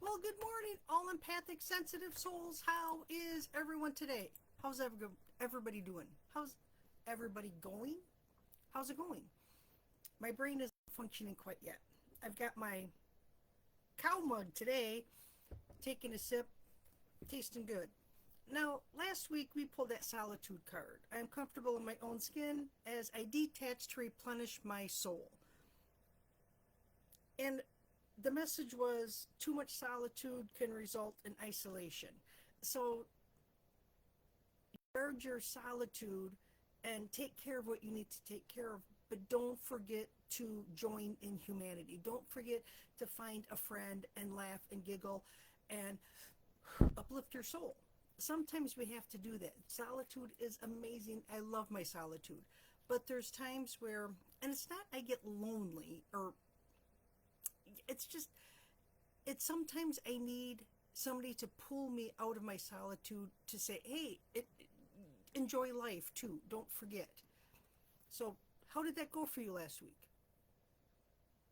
Well, good morning, all empathic, sensitive souls. How is everyone today? How's everybody doing? How's everybody going? How's it going? My brain isn't functioning quite yet. I've got my cow mug today, taking a sip, tasting good. Now, last week we pulled that Solitude card. I am comfortable in my own skin as I detach to replenish my soul. And the message was too much solitude can result in isolation. So guard your solitude and take care of what you need to take care of, but don't forget to join in humanity. Don't forget to find a friend and laugh and giggle and uplift your soul. Sometimes we have to do that. Solitude is amazing. I love my solitude. But there's times where, and it's not I get lonely, or it's just, it's sometimes I need somebody to pull me out of my solitude to say, hey, enjoy life too. Don't forget. So, how did that go for you last week?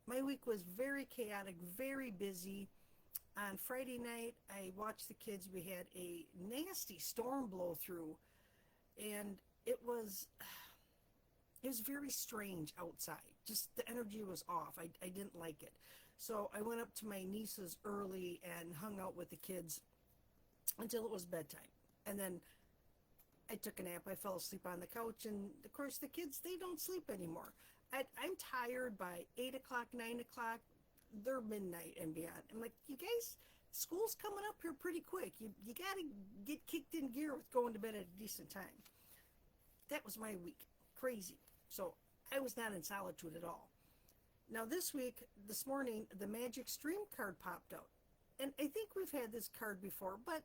My week was very chaotic, very busy. On Friday night, I watched the kids. We had a nasty storm blow through, and it was very strange outside. Just the energy was off. I didn't like it. So I went up to my niece's early and hung out with the kids until it was bedtime. And then I took a nap. I fell asleep on the couch. And of course, the kids, they don't sleep anymore. I'm tired by 8 o'clock, 9 o'clock. They're midnight and beyond. I'm like, you guys, school's coming up here pretty quick. You got to get kicked in gear with going to bed at a decent time. That was my week. Crazy. So I was not in solitude at all. Now this morning, the Magic Stream card popped out. And I think we've had this card before, but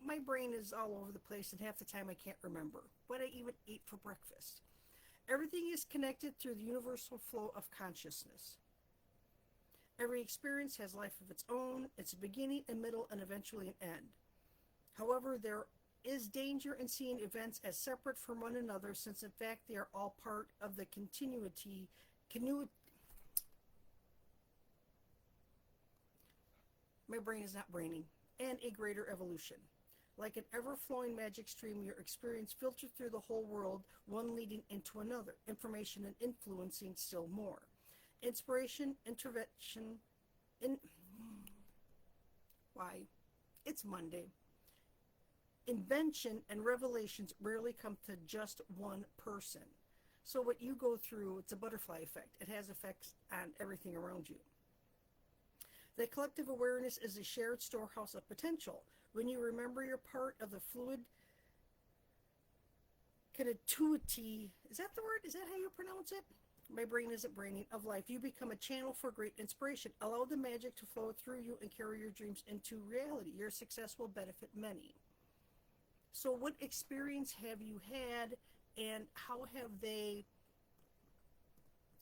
my brain is all over the place and half the time I can't remember what I even ate for breakfast. Everything is connected through the universal flow of consciousness. Every experience has life of its own. It's a beginning, a middle, and eventually an end. However, there is danger in seeing events as separate from one another, since in fact they are all part of the my brain is not braining, and a greater evolution. Like an ever-flowing magic stream, your experience filters through the whole world, one leading into another, information and influencing still more. Inspiration, intervention, in why? It's Monday. Invention and revelations rarely come to just one person. So what you go through, it's a butterfly effect. It has effects on everything around you. The collective awareness is a shared storehouse of potential. When you remember you're part of the fluid continuity, is that the word? Is that how you pronounce it? My brain isn't braining, of life. You become a channel for great inspiration. Allow the magic to flow through you and carry your dreams into reality. Your success will benefit many. So what experience have you had, and how have they,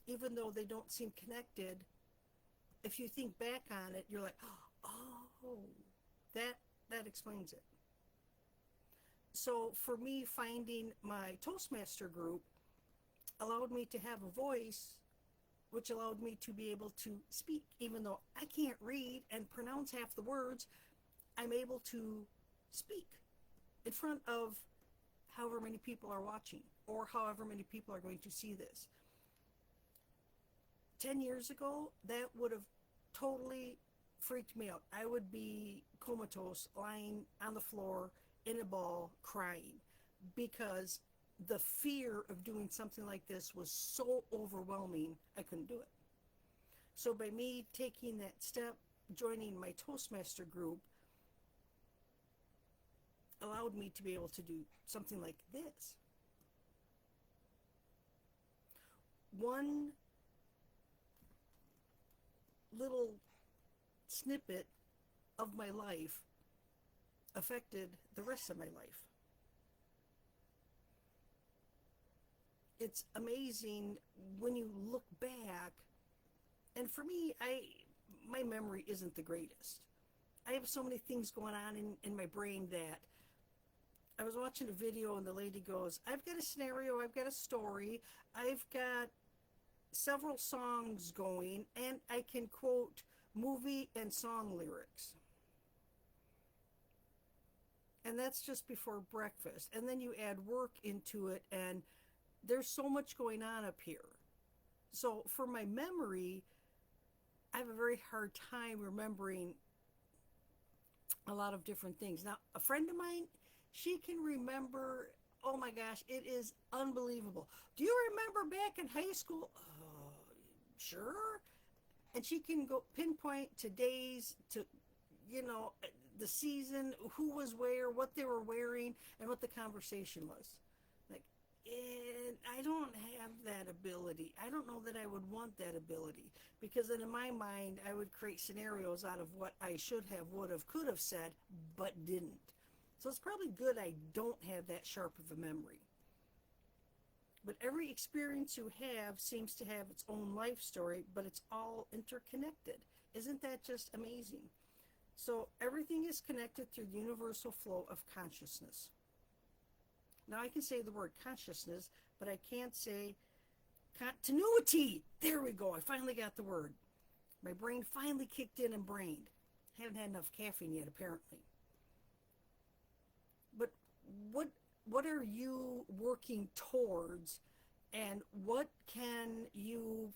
even though they don't seem connected, if you think back on it, you're like, oh, that explains it. So for me, finding my Toastmaster group allowed me to have a voice, which allowed me to be able to speak. Even though I can't read and pronounce half the words, I'm able to speak in front of however many people are watching, or however many people are going to see this. 10 years ago, that would have totally freaked me out. I would be comatose, lying on the floor in a ball, crying, because the fear of doing something like this was so overwhelming, I couldn't do it. So by me taking that step, joining my Toastmaster group, allowed me to be able to do something like this. One little snippet of my life affected the rest of my life. It's amazing when you look back, and for me, my memory isn't the greatest. I have so many things going on in my brain that I was watching a video and the lady goes, I've got a scenario, I've got a story, I've got several songs going, and I can quote movie and song lyrics. And that's just before breakfast. And then you add work into it, and there's so much going on up here. So for my memory, I have a very hard time remembering a lot of different things. Now, a friend of mine, she can remember, oh my gosh, it is unbelievable. Do you remember back in high school? Sure. And she can go pinpoint to days, to, you know, the season, who was where, what they were wearing, and what the conversation was. Like, and I don't have that ability. I don't know that I would want that ability, because then in my mind, I would create scenarios out of what I should have, would have, could have said, but didn't. So it's probably good I don't have that sharp of a memory. But every experience you have seems to have its own life story, but it's all interconnected. Isn't that just amazing? So everything is connected through the universal flow of consciousness. Now I can say the word consciousness, but I can't say continuity. There we go. I finally got the word. My brain finally kicked in and brained. Haven't had enough caffeine yet, apparently. But what are you working towards, and what can you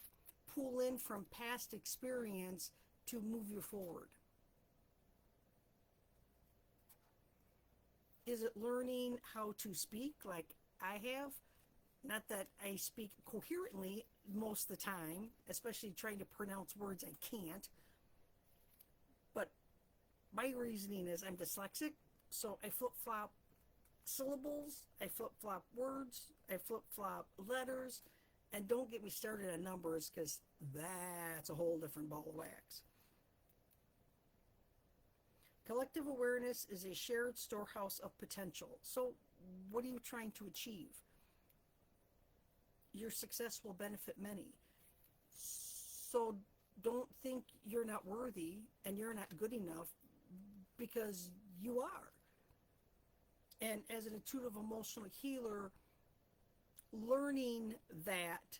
pull in from past experience to move you forward? Is it learning how to speak like I have? Not that I speak coherently most of the time, especially trying to pronounce words I can't. But my reasoning is I'm dyslexic, so I flip-flop syllables, I flip-flop words, I flip-flop letters, and don't get me started on numbers, because that's a whole different ball of wax. Collective awareness is a shared storehouse of potential. So what are you trying to achieve? Your success will benefit many. So don't think you're not worthy and you're not good enough, because you are. And as an intuitive emotional healer, learning that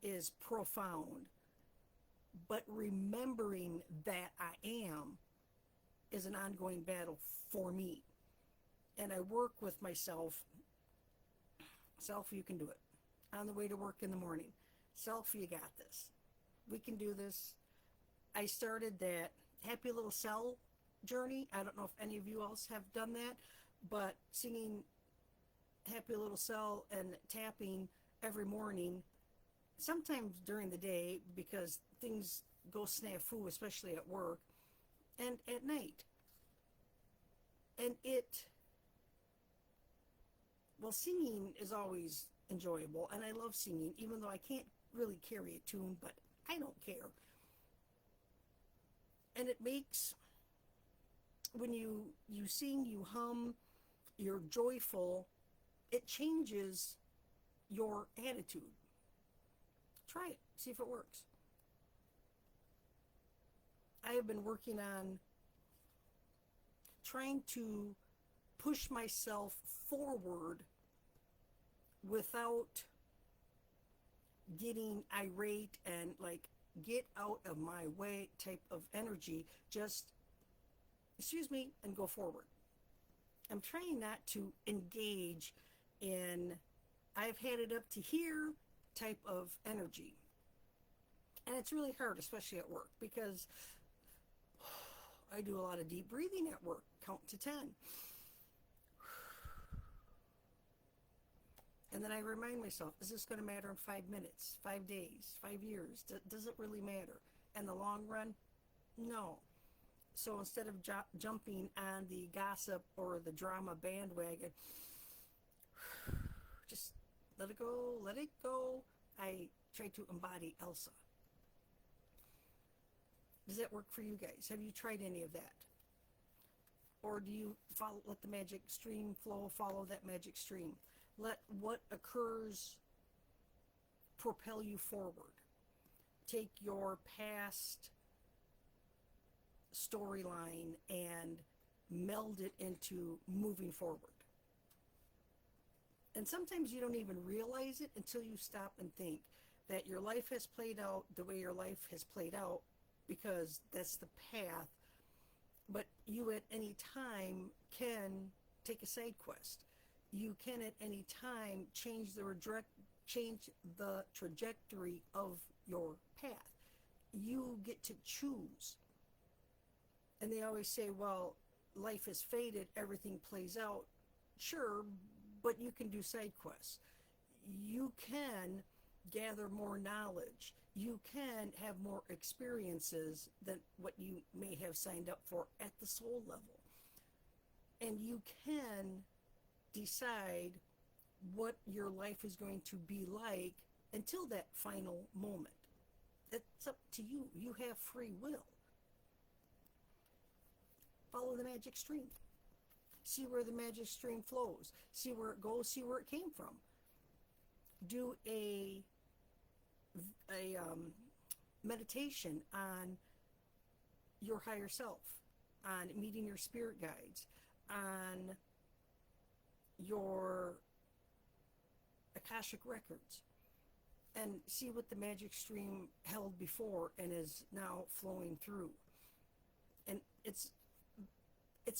is profound. But remembering that I am is an ongoing battle for me. And I work with myself. Self, you can do it. On the way to work in the morning. Self, you got this. We can do this. I started that happy little cell journey. I don't know if any of you else have done that, but singing Happy Little Cell and tapping every morning, sometimes during the day because things go snafu, especially at work, and at night. And singing is always enjoyable, and I love singing, even though I can't really carry a tune, but I don't care. And it makes, when you sing, you hum, you're joyful, it changes your attitude. Try it, see if it works. I have been working on trying to push myself forward without getting irate and like get out of my way type of energy. Just excuse me and go forward. I'm trying not to engage in I've had it up to here type of energy. And it's really hard, especially at work, because I do a lot of deep breathing at work. Count to 10. And then I remind myself, is this going to matter in 5 minutes, 5 days, 5 years? Does it really matter? In the long run? No. So instead of jumping on the gossip or the drama bandwagon, just let it go, let it go. I try to embody Elsa. Does that work for you guys? Have you tried any of that? Or do you let the magic stream flow, follow that magic stream? Let what occurs propel you forward. Take your past storyline and meld it into moving forward. And sometimes you don't even realize it until you stop and think that your life has played out the way your life has played out because that's the path. But you at any time can take a side quest. You can at any time change the trajectory of your path. You get to choose. And they always say, well, life is fated, everything plays out. Sure, but you can do side quests. You can gather more knowledge. You can have more experiences than what you may have signed up for at the soul level. And you can decide what your life is going to be like until that final moment. It's up to you. You have free will. Follow the magic stream. See where the magic stream flows. See where it goes. See where it came from. Do a meditation on your higher self, on meeting your spirit guides, on your Akashic records, and see what the magic stream held before and is now flowing through. And it's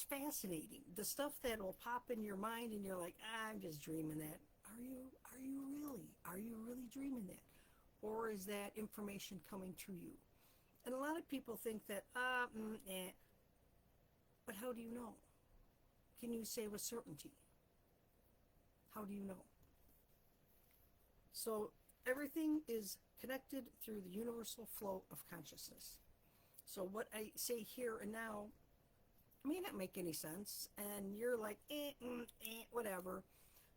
fascinating. The stuff that will pop in your mind and you're like, I'm just dreaming that. Are you really? Are you really dreaming that? Or is that information coming to you? And a lot of people think that, but how do you know? Can you say with certainty? How do you know? So everything is connected through the universal flow of consciousness. So what I say here and now may not make any sense, and you're like, whatever.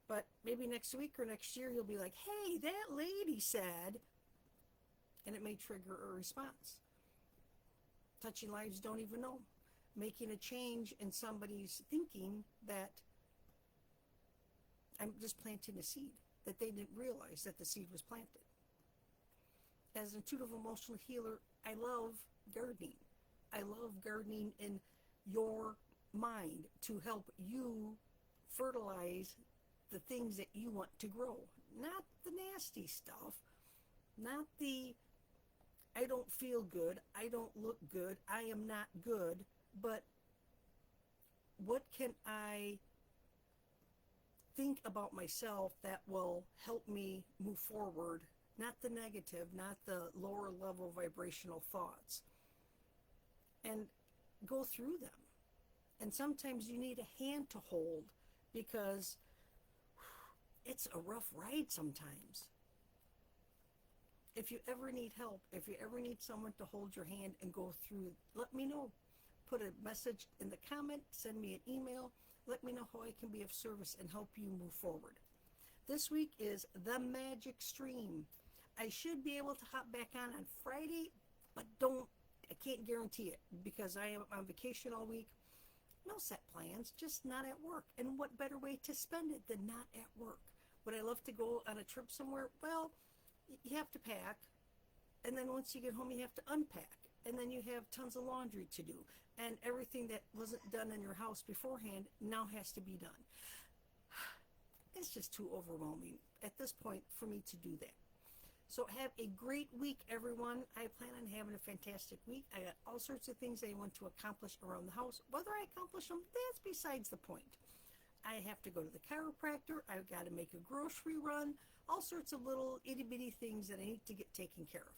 But maybe next week or next year you'll be like, hey, that lady said, and it may trigger a response. Touching lives don't even know. Making a change in somebody's thinking that I'm just planting a seed, that they didn't realize that the seed was planted. As an intuitive emotional healer, I love gardening. I love gardening in your mind to help you fertilize the things that you want to grow. Not the nasty stuff, not the I don't feel good, I don't look good, I am not good, but what can I think about myself that will help me move forward? Not the negative, not the lower level vibrational thoughts. And go through them. And sometimes you need a hand to hold because it's a rough ride sometimes. If you ever need help, if you ever need someone to hold your hand and go through, let me know. Put a message in the comment, send me an email, let me know how I can be of service and help you move forward. This week is the Magic Stream. I should be able to hop back on Friday, but I can't guarantee it because I am on vacation all week. No set plans, just not at work. And what better way to spend it than not at work? Would I love to go on a trip somewhere? Well, you have to pack, and then once you get home you have to unpack, and then you have tons of laundry to do, and everything that wasn't done in your house beforehand now has to be done. It's just too overwhelming at this point for me to do that. So have a great week, everyone. I plan on having a fantastic week. I got all sorts of things I want to accomplish around the house. Whether I accomplish them, that's besides the point. I have to go to the chiropractor. I've got to make a grocery run. All sorts of little itty-bitty things that I need to get taken care of.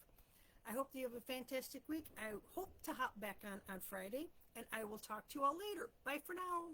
I hope that you have a fantastic week. I hope to hop back on Friday, and I will talk to you all later. Bye for now.